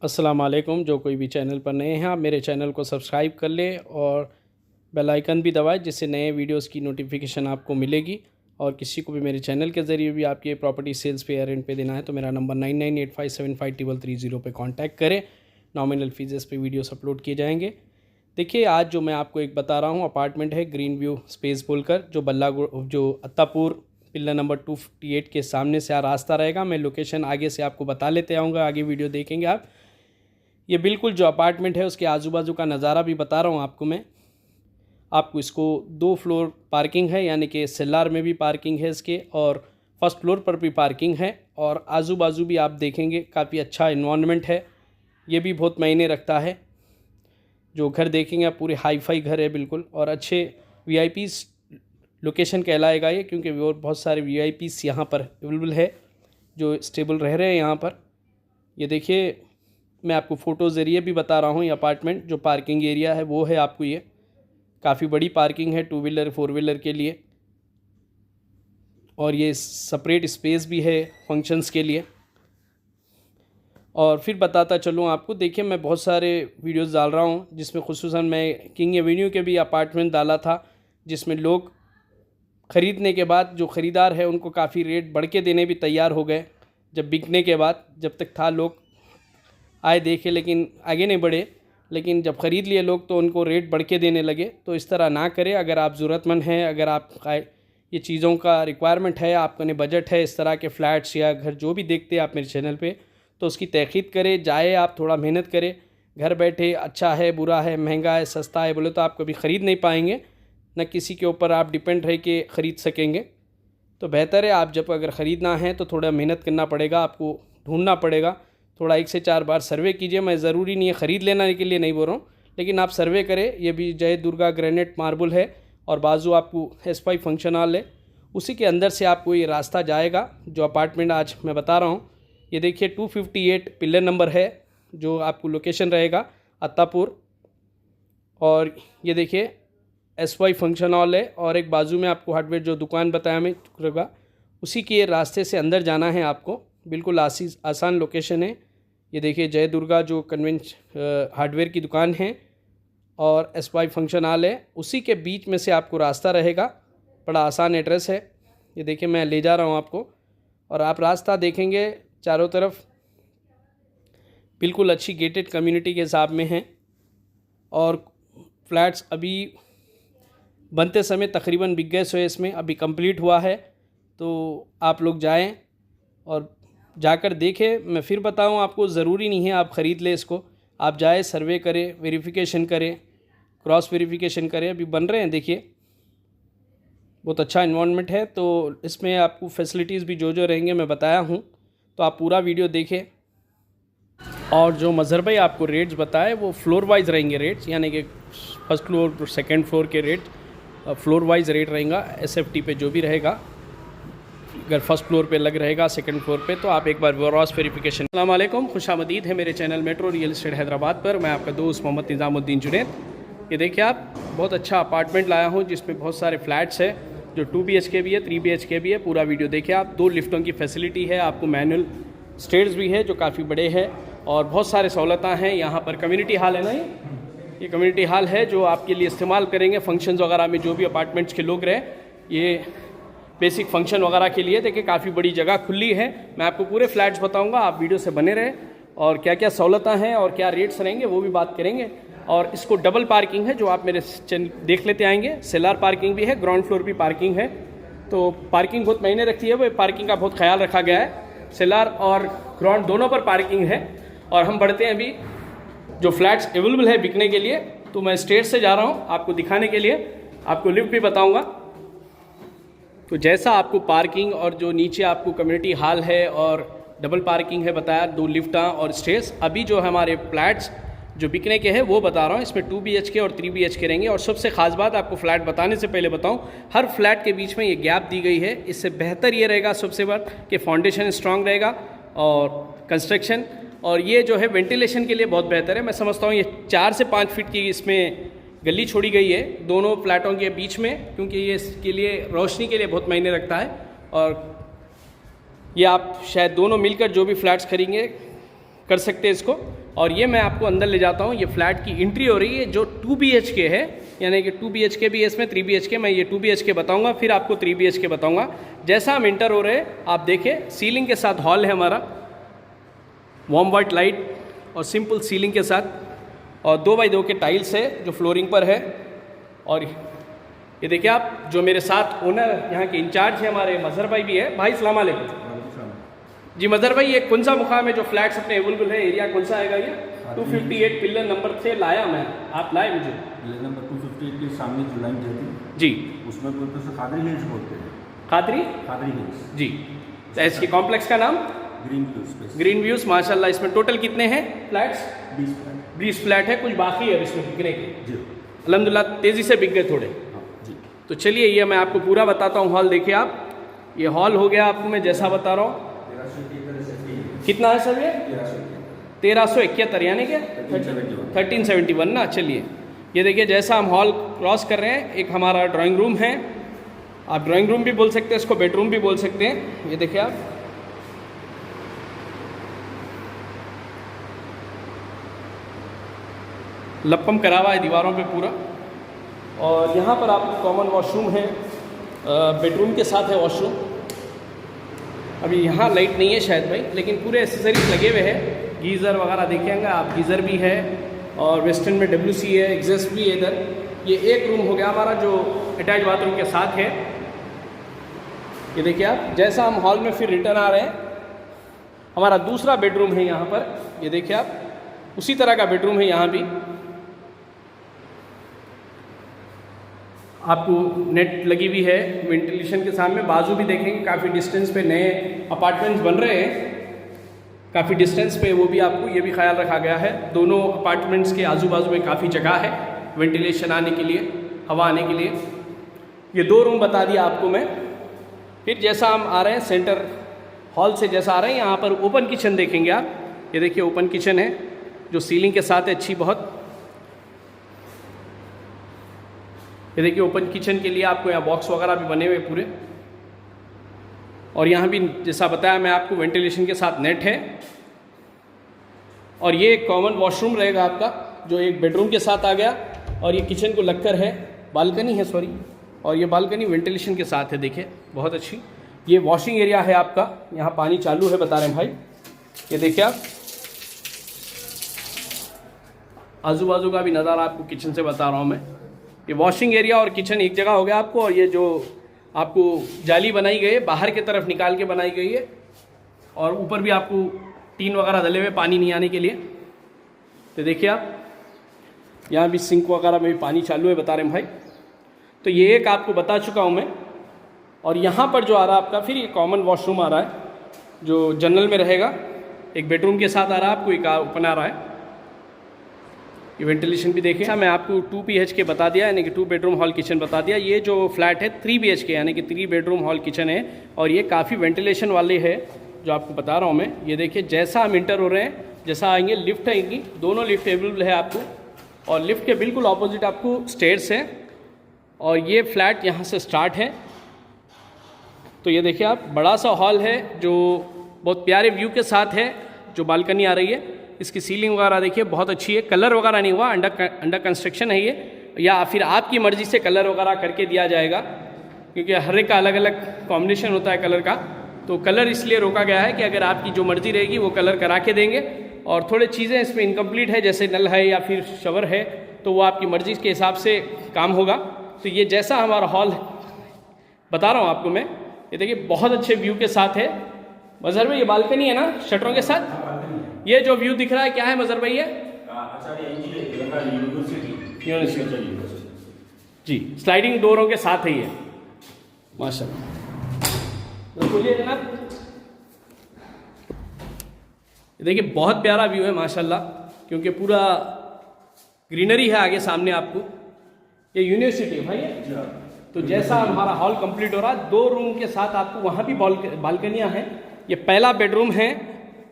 अस्सलाम वालेकुम। जो कोई भी चैनल पर नए हैं, आप मेरे चैनल को सब्सक्राइब कर लें और बेल आइकन भी दबाएं, जिससे नए वीडियोस की नोटिफिकेशन आपको मिलेगी। और किसी को भी मेरे चैनल के ज़रिए भी आपकी प्रॉपर्टी सेल्स पे या रेंट पे देना है तो मेरा नंबर 9985753330 पे कांटेक्ट करें। नॉमिनल फीसेस पे वीडियोस अपलोड किए जाएंगे। देखिए, आज जो मैं आपको एक बता रहा हूँ अपार्टमेंट है ग्रीन व्यू स्पेस बोलकर, जो जो अत्तापुर पिल्लर नंबर 258 के सामने से रास्ता रहेगा। मैं लोकेशन आगे से आपको बता लेते आऊँगा, आगे वीडियो देखेंगे आप। ये बिल्कुल जो अपार्टमेंट है उसके आजू बाजू का नज़ारा भी बता रहा हूँ आपको मैं। आपको इसको 2 फ्लोर पार्किंग है, यानी कि सेल्लार में भी पार्किंग है इसके, और फर्स्ट फ्लोर पर भी पार्किंग है। और आजू बाजू भी आप देखेंगे काफ़ी अच्छा इन्वायरमेंट है, ये भी बहुत मायने रखता है। जो घर देखेंगे आप पूरे हाई फाई घर है बिल्कुल, और अच्छे वीआईपी लोकेशन कहलाएगा ये, क्योंकि और बहुत सारे वीआईपीस यहाँ पर अवेलेबल है जो स्टेबल रह रहे हैं यहाँ पर। ये देखिए, मैं आपको फ़ोटो ज़रिए भी बता रहा हूँ। ये अपार्टमेंट जो पार्किंग एरिया है वो है आपको, ये काफ़ी बड़ी पार्किंग है 2 व्हीलर 4 व्हीलर के लिए, और ये सेपरेट स्पेस भी है फंक्शंस के लिए। और फिर बताता चलूँ आपको। देखिए, मैं बहुत सारे वीडियोस डाल रहा हूँ, जिसमें खुसूसन मैं किंग एवेन्यू के भी अपार्टमेंट डाला था, जिसमें लोग ख़रीदने के बाद जो ख़रीदार है उनको काफ़ी रेट बढ़ के देने भी तैयार हो गए। जब बिकने के बाद, जब तक था लोग आए देखे लेकिन आगे नहीं बढ़े, लेकिन जब ख़रीद लिए लोग तो उनको रेट बढ़ के देने लगे। तो इस तरह ना करें। अगर आप ज़रूरतमंद हैं, अगर आप ये चीज़ों का रिक्वायरमेंट है, आपका ने बजट है इस तरह के फ़्लैट्स या घर जो भी देखते हैं आप मेरे चैनल पे, तो उसकी तहक़ीक़ करें। जाए आप, थोड़ा मेहनत करें। घर बैठे अच्छा है, बुरा है, महंगा है, सस्ता है बोले तो आप कभी ख़रीद नहीं पाएंगे, न किसी के ऊपर आप डिपेंड रह के ख़रीद सकेंगे। तो बेहतर है आप जब अगर ख़रीदना है तो थोड़ा मेहनत करना पड़ेगा, आपको ढूंढना पड़ेगा। थोड़ा 1 से 4 बार सर्वे कीजिए। मैं ज़रूरी नहीं है ख़रीद लेना के लिए नहीं बोल रहा हूँ, लेकिन आप सर्वे करें। ये भी जय दुर्गा ग्रेनाइट मार्बल है, और बाजू आपको S5 फंक्शन हॉल है, उसी के अंदर से आपको ये रास्ता जाएगा जो अपार्टमेंट आज मैं बता रहा हूँ। ये देखिए 258 पिलर नंबर है, जो आपको लोकेशन रहेगा अत्तापुर। और ये देखिए S5 फंक्शन हॉल है, और एक बाजू में आपको हार्डवेयर जो दुकान बताया मैं होगा, उसी के रास्ते से अंदर जाना है आपको। बिल्कुल आसान लोकेशन है। ये देखिए जय दुर्गा जो हार्डवेयर की दुकान है और S5 फंक्शन हॉल है, उसी के बीच में से आपको रास्ता रहेगा। बड़ा आसान एड्रेस है। ये देखिए मैं ले जा रहा हूँ आपको, और आप रास्ता देखेंगे चारों तरफ बिल्कुल अच्छी गेटेड कम्युनिटी के हिसाब में है। और फ्लैट्स अभी बनते समय तकरीबन बिक गए, सो इसमें अभी कंप्लीट हुआ है। तो आप लोग जाएं और जाकर देखें। मैं फिर बताऊं आपको, ज़रूरी नहीं है आप ख़रीद लें इसको। आप जाए, सर्वे करें, वेरिफिकेशन करें, क्रॉस वेरिफिकेशन करें। अभी बन रहे हैं, देखिए बहुत अच्छा इन्वायरमेंट है। तो इसमें आपको फैसिलिटीज़ भी जो रहेंगे मैं बताया हूँ, तो आप पूरा वीडियो देखें। और जो मज़हर भाई आपको रेट्स बताए वो फ्लोर वाइज रहेंगे रेट्स, यानी कि फर्स्ट फ्लोर सेकेंड फ्लोर के रेट फ्लोर वाइज रेट रहेगा। SFT पे जो भी रहेगा, अगर फर्स्ट फ्लोर पे लग रहेगा, सेकंड फ्लोर पे, तो आप एक बार क्रॉस वेरिफिकेशन। अस्सलाम वालेकुम, खुशामदीद है मेरे channel metro real estate Hyderabad पर। मैं आपका दोस्त मोहम्मद निज़ामुद्दीन जुनैद। ये देखिए, आप बहुत अच्छा अपार्टमेंट लाया हूँ जिसमें बहुत सारे फ्लैट्स है, जो 2 BHK भी है, 3 BHK भी है। पूरा वीडियो देखिए आप। 2 लिफ्टों की फैसिलिटी है, आपको मैनुअल स्टेयर्स भी है जो काफ़ी बड़े हैं, और बहुत सारे सहूलतें हैं यहाँ पर। कम्युनिटी हॉल है ना, ये कम्युनिटी हॉल है जो आपके लिए इस्तेमाल करेंगे फंक्शंस वगैरह में, जो भी अपार्टमेंट्स के लोग रहे, ये बेसिक फंक्शन वगैरह के लिए। देखिए काफ़ी बड़ी जगह खुली है। मैं आपको पूरे फ्लैट्स बताऊंगा, आप वीडियो से बने रहे। और क्या क्या सहूलतें हैं और क्या रेट्स रहेंगे वो भी बात करेंगे। और इसको डबल पार्किंग है, जो आप मेरे चैनल देख लेते आएंगे। सेलार पार्किंग भी है, ग्राउंड फ्लोर भी पार्किंग है। तो पार्किंग बहुत मायने रखती है, वो पार्किंग का बहुत ख्याल रखा गया है। सेलार और ग्राउंड दोनों पर पार्किंग है। और हम बढ़ते हैं अभी जो फ्लैट्स अवेलेबल है बिकने के लिए। तो मैं स्टेज से जा रहा हूँ आपको दिखाने के लिए, आपको लिफ्ट भी बताऊँगा। तो जैसा आपको पार्किंग और जो नीचे आपको कम्युनिटी हॉल है और डबल पार्किंग है बताया, 2 लिफ्टा और स्टेज। अभी जो हमारे फ्लैट्स जो बिकने के हैं वो बता रहा हूँ। इसमें 2 BHK और 3 BHK रहेंगे। और सबसे ख़ास बात आपको फ्लैट बताने से पहले बताऊँ, हर फ्लैट के बीच में ये गैप दी गई है। इससे बेहतर ये रहेगा सबसे बड़ा कि फाउंडेशन स्ट्रांग रहेगा और कंस्ट्रक्शन, और ये जो है वेंटिलेशन के लिए बहुत बेहतर है। मैं समझता हूँ ये 4 से 5 फीट की इसमें गली छोड़ी गई है दोनों फ्लैटों के बीच में, क्योंकि ये इसके लिए रोशनी के लिए बहुत मायने रखता है। और ये आप शायद दोनों मिलकर जो भी फ्लैट्स खरीदेंगे कर सकते हैं इसको। और ये मैं आपको अंदर ले जाता हूँ। ये फ्लैट की एंट्री हो रही है जो 2 BHK है, यानी कि 2 BHK भी है इसमें, 3 BHK। मैं ये 2 BHK बताऊँगा, फिर आपको 3 BHK बताऊँगा। जैसा हम इंटर हो रहे हैं आप देखें, सीलिंग के साथ हॉल है हमारा, वार्म वाइट लाइट और सिंपल सीलिंग के साथ, और 2x2 के टाइल्स है जो फ्लोरिंग पर है। और ये देखिए आप, जो मेरे साथ ओनर यहाँ के इंचार्ज है हमारे मजहर भाई भी है। भाई सलाम अलैकुम जी। मजहर भाई, ये कौन सा मुकाम है जो फ्लैट्स अपने अवेलेबल है, एरिया कौन सा आएगा? ये 258 पिलर नंबर से लाया मैं, आप लाए मुझे पिलर नंबर 258 के सामने जो लाइन जाती जी, उसमें बोलते हैं खादरी हिल्स बोलते हैं। खादरी हिल्स जी। तो इसके कॉम्प्लेक्स का नाम ग्रीन व्यूज। माशाल्लाह, इसमें टोटल कितने हैं फ्लैट्स? 20 फ्लैट है, कुछ बाकी है इसमें बिकने के जी। अल्हम्दुलिल्लाह तेज़ी से बिक गए थोड़े जी। तो चलिए ये मैं आपको पूरा बताता हूँ। हॉल देखिए आप, ये हॉल हो गया आपको मैं जैसा बता रहा हूँ। कितना है सर ये? 1371, यानी कि 1371 ना। चलिए ये देखिए, जैसा हम हॉल क्रॉस कर रहे हैं, एक हमारा ड्राइंग रूम है, आप ड्राइंग रूम भी बोल सकते हैं इसको, बेडरूम भी बोल सकते हैं। ये देखिए आप, लप्पम करा हुआ है दीवारों पे पूरा। और यहाँ पर आपको कॉमन वॉशरूम है, बेडरूम के साथ है वॉशरूम। अभी यहाँ लाइट नहीं है शायद भाई, लेकिन पूरे एसेसरीज लगे हुए हैं। गीज़र वगैरह देखेंगे आप, गीज़र भी है और वेस्टर्न में WC है, एग्जस्ट भी है इधर। ये एक रूम हो गया हमारा जो अटैच बाथरूम के साथ है। ये देखिए आप, जैसा हम हॉल में फिर रिटर्न आ रहे हैं, हमारा दूसरा बेडरूम है यहाँ पर। ये देखिए आप, उसी तरह का बेडरूम है यहाँ भी। आपको नेट लगी हुई है वेंटिलेशन के सामने। बाजू भी देखेंगे, काफ़ी डिस्टेंस पे नए अपार्टमेंट्स बन रहे हैं, काफ़ी डिस्टेंस पे, वो भी आपको ये भी ख्याल रखा गया है। दोनों अपार्टमेंट्स के आजू बाजू में काफ़ी जगह है वेंटिलेशन आने के लिए, हवा आने के लिए। ये 2 रूम बता दिया आपको मैं। फिर जैसा हम आ रहे हैं सेंटर हॉल से, जैसा आ रहे हैं यहाँ पर ओपन किचन देखेंगे आप। ये देखिए ओपन किचन है जो सीलिंग के साथ है, अच्छी बहुत। ये देखिए ओपन किचन के लिए आपको यहाँ बॉक्स वगैरह भी बने हुए पूरे। और यहाँ भी जैसा बताया मैं आपको, वेंटिलेशन के साथ नेट है। और ये एक कॉमन वॉशरूम रहेगा आपका, जो एक बेडरूम के साथ आ गया। और ये किचन को लगकर है, बालकनी है सॉरी, और ये बालकनी वेंटिलेशन के साथ है, देखिए बहुत अच्छी। ये वॉशिंग एरिया है आपका, यहाँ पानी चालू है बता रहे हैं भाई। ये देखिए आप, आजू बाजू का भी नज़ारा आपको किचन से बता रहा हूँ मैं। ये वॉशिंग एरिया और किचन एक जगह हो गया आपको। और ये जो आपको जाली बनाई गई है, बाहर की तरफ निकाल के बनाई गई है, और ऊपर भी आपको टीन वगैरह डले हुए पानी नहीं आने के लिए। तो देखिए आप, यहाँ भी सिंक वगैरह में भी पानी चालू है बता रहे हैं भाई। तो ये एक आपको बता चुका हूँ मैं। और यहाँ पर जो आ रहा है आपका, फिर ये कॉमन वॉशरूम आ रहा है जो जनरल में रहेगा, एक बेडरूम के साथ आ रहा है आपको, एक ओपन आ रहा है। ये वेंटिलेशन भी देखें। अच्छा, मैं आपको 2 BHK बता दिया, यानी कि 2 बेडरूम हॉल किचन बता दिया। ये जो फ्लैट है 3 BHK, यानी कि 3 बेडरूम हॉल किचन है। और ये काफ़ी वेंटिलेशन वाले है जो आपको बता रहा हूँ मैं। ये देखिए, जैसा हम इंटर हो रहे हैं, जैसा आएंगे लिफ्ट आएंगी, दोनों लिफ्ट अवेलेबल है आपको। और लिफ्ट के बिल्कुल ऑपोजिट आपको स्टेयर्स है। और ये फ्लैट यहाँ से स्टार्ट है। तो ये देखिए आप, बड़ा सा हॉल है जो बहुत प्यारे व्यू के साथ है, जो बालकनी आ रही है। इसकी सीलिंग वगैरह देखिए बहुत अच्छी है, कलर वगैरह नहीं हुआ, अंडर कंस्ट्रक्शन है ये, या फिर आपकी मर्ज़ी से कलर वगैरह करके दिया जाएगा, क्योंकि हर एक का अलग अलग कॉम्बिनेशन होता है कलर का। तो कलर इसलिए रोका गया है कि अगर आपकी जो मर्ज़ी रहेगी वो कलर करा के देंगे। और थोड़े चीज़ें इसमें इनकम्प्लीट है, जैसे नल है या फिर शवर है, तो वो आपकी मर्ज़ी के हिसाब से काम होगा। तो ये जैसा हमारा हॉल बता रहा हूँ आपको मैं, ये देखिए बहुत अच्छे व्यू के साथ है। मजहर भाई, ये बालकनी है ना शटरों के साथ? ये जो व्यू दिख रहा है क्या है मजहर भाई? ये यूनिवर्सिटी जी, स्लाइडिंग डोरों के साथ है ये, माशाल्लाह। बोलिए जनाब। देखिए बहुत प्यारा व्यू है माशाल्लाह, क्योंकि पूरा ग्रीनरी है आगे सामने आपको। ये यूनिवर्सिटी है भाई। तो जैसा हमारा हॉल कंप्लीट हो रहा है, 2 रूम के साथ आपको वहाँ भी बालकनियाँ हैं। ये पहला बेडरूम है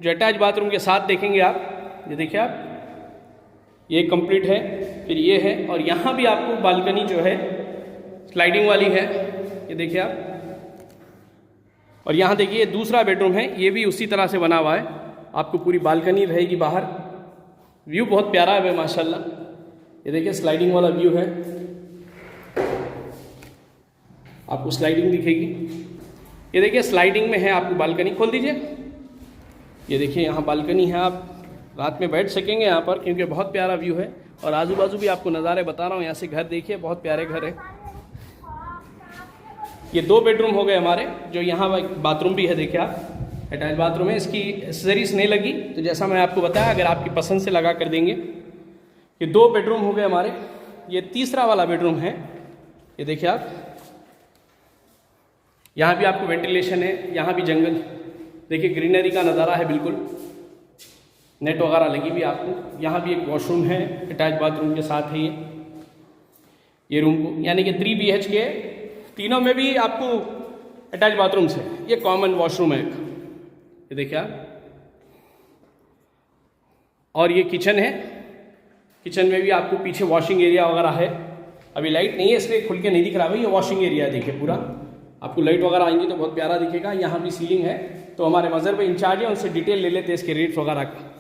जो अटैच बाथरूम के साथ देखेंगे आप। ये देखिए आप, ये कंप्लीट है, फिर ये है, और यहाँ भी आपको बालकनी जो है स्लाइडिंग वाली है, ये देखिए आप। और यहाँ देखिए दूसरा बेडरूम है, ये भी उसी तरह से बना हुआ है। आपको पूरी बालकनी रहेगी बाहर। व्यू बहुत प्यारा है भाई माशाल्लाह। ये देखिए स्लाइडिंग वाला व्यू है, आपको स्लाइडिंग दिखेगी। ये देखिए स्लाइडिंग में है आपकी बालकनी, खोल दीजिए। ये देखिए यहाँ बालकनी है, आप रात में बैठ सकेंगे यहाँ पर क्योंकि बहुत प्यारा व्यू है। और आजू बाजू भी आपको नज़ारे बता रहा हूँ, यहाँ से घर देखिए, बहुत प्यारे घर है। ये 2 बेडरूम हो गए हमारे, जो यहाँ बाथरूम भी है, देखिए आप अटैच बाथरूम है। इसकी एक्सेसरीज नहीं लगी, तो जैसा मैंने आपको बताया अगर आपकी पसंद से लगा कर देंगे। ये 2 बेडरूम हो गए हमारे। ये तीसरा वाला बेडरूम है, ये देखिए आप, यहाँ भी आपको वेंटिलेशन है, यहाँ भी जंगल, देखिए ग्रीनरी का नज़ारा है, बिल्कुल नेट वगैरह लगी भी आपको। यहाँ भी एक वॉशरूम है अटैच बाथरूम के साथ है ये रूम को, यानी कि 3 BHK, तीनों में भी आपको अटैच बाथरूम से। ये कॉमन वॉशरूम है, ये देखिए आप। और ये किचन है, किचन में भी आपको पीछे वॉशिंग एरिया वगैरह है। अभी लाइट नहीं है इसलिए खुल के नहीं दिख रहा भाई, ये वॉशिंग एरिया देखिए पूरा। आपको लाइट वगैरह आएंगी तो बहुत प्यारा दिखेगा। यहाँ भी सीलिंग है, तो हमारे मज़र पे इंचार्ज है, उनसे डिटेल ले लेते हैं इसके रेट वगैरह का।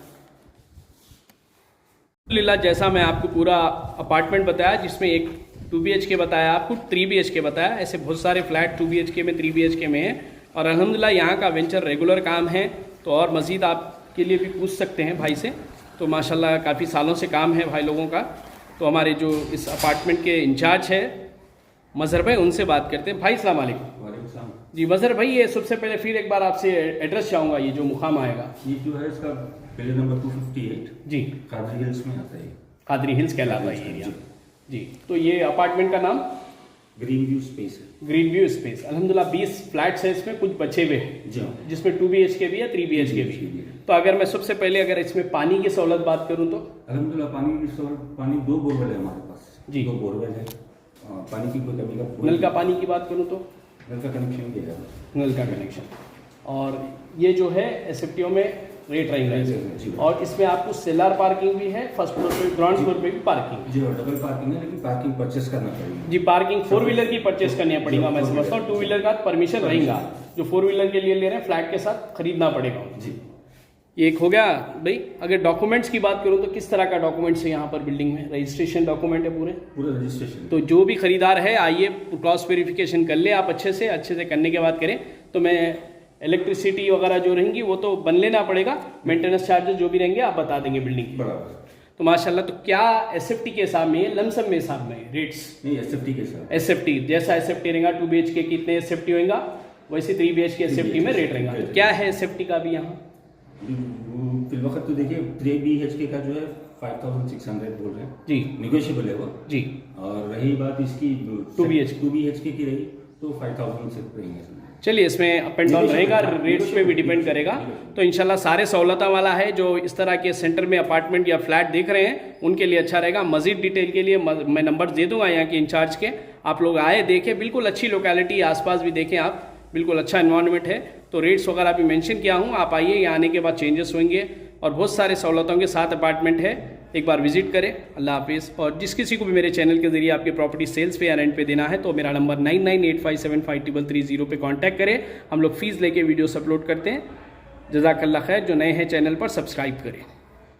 लीला जैसा मैं आपको पूरा अपार्टमेंट बताया, जिसमें एक 2 BHK बताया, आपको 3 BHK बताया, ऐसे बहुत सारे फ्लैट 2 BHK में 3 BHK में है। और अल्हम्दुलिल्लाह यहाँ का वेंचर रेगुलर काम है, तो और मज़ीद आपके लिए भी पूछ सकते हैं भाई से। तो माशाल्लाह काफ़ी सालों से काम है भाई लोगों का। तो हमारे जो इस अपार्टमेंट के इंचार्ज है मज़हर भाई, उनसे बात करते हैं। भाई अस्सलाम वालेकुम। जी मज़हर भाई, ये सबसे पहले फिर एक बार आपसे एड्रेस चाहूँगा, ये जो मुकाम आएगा। ये जो है इसका पहले नंबर 258 जी, कादरी हिल्स में आता है। कादरी हिल्स कहलाता है एरिया जी। तो ये अपार्टमेंट का नाम ग्रीन व्यू स्पेस है। Green view space. अल्हम्दुलिल्लाह 20 फ्लैट्स है इसमें, कुछ बचे हुए हैं जी, जिसमें 2 BHK भी है, 3 BHK भी। तो अगर मैं सबसे पहले अगर इसमें पानी की सहूलत बात करूँ तो अल्हम्दुलिल्लाह पानी की सहूलत, पानी 2 बोरवेल है हमारे पास जी, 2 बोरवेल है। पानी की कोई कमी का नल का पानी की बात करूँ तो नल का कनेक्शन दिया है, नल का कनेक्शन। और ये जो है SFTO में रेट रहेंगे। और इसमें आपको सेलर पार्किंग भी है, फर्स्ट फ्लोर पे, ग्राउंड फ्लोर पे भी पार्किंग जी, और डबल पार्किंग है, लेकिन पार्किंग परचेस करना पड़ेगा जी। पार्किंग 4 व्हीलर की परचेस करनी पड़ेगा, मैं समझता हूँ। 2 व्हीलर का परमिशन रहेगा, जो 4 व्हीलर के लिए ले रहे हैं फ्लैट के साथ खरीदना पड़ेगा जी। ये एक हो गया भाई। अगर डॉक्यूमेंट्स की बात करूँ तो किस तरह का डॉक्यूमेंट्स है यहाँ पर बिल्डिंग में? रजिस्ट्रेशन डॉक्यूमेंट है पूरे रजिस्ट्रेशन। तो जो भी खरीदार है आइए क्रॉस वेरिफिकेशन कर ले आप अच्छे से करने के बाद करें। तो मैं इलेक्ट्रिसिटी वगैरह जो रहेंगी वो तो बन लेना पड़ेगा, मेंटेनेंस चार्जेस जो भी रहेंगे आप बता देंगे बिल्डिंग की। बराबर। तो माशाल्लाह। तो क्या SFT के हिसाब में, लमसम में हिसाब में रेट्स? नहीं, SFT के साथ SFT जैसा SFT रहेगा 2 BHK कितने SFT होगा, वैसे 3 BHK SFT में रेट रहेगा। तो क्या है SFT का भी यहाँ फिलवक्त? तो देखिए 3 BHK का जो है 5600 बोल रहे हैं जी, निगोशिएबल है वो जी। और रही बात इसकी 2 BHK की रही तो 5000 से रहेंगे। चलिए इसमें अप एंड डाउन रहेगा, रेट्स पे भी डिपेंड करेगा। तो इंशाल्लाह सारे सहूलतों वाला है। जो इस तरह के सेंटर में अपार्टमेंट या फ्लैट देख रहे हैं उनके लिए अच्छा रहेगा। मज़ीद डिटेल के लिए मैं नंबर दे दूंगा यहाँ के इंचार्ज के, आप लोग आए देखें, बिल्कुल अच्छी लोकेलिटी, आसपास भी देखें आप, बिल्कुल अच्छा इन्वायरमेंट है। तो रेट्स वगैरह भी मेंशन किया हूँ, आप आइए, यहाँ आने के बाद चेंजेस होंगे और बहुत सारे सहूलतों के साथ अपार्टमेंट है, एक बार विजिट करें। अल्लाह हाफिज़। और जिस किसी को भी मेरे चैनल के जरिए आपके प्रॉपर्टी सेल्स पे या रेंट पे देना है तो मेरा नंबर 9985753330 पे कांटेक्ट करें। हम लोग फ़ीस लेके वीडियोस अपलोड करते हैं। जज़ाकल्लाह खैर। जो नए हैं चैनल पर सब्सक्राइब करें।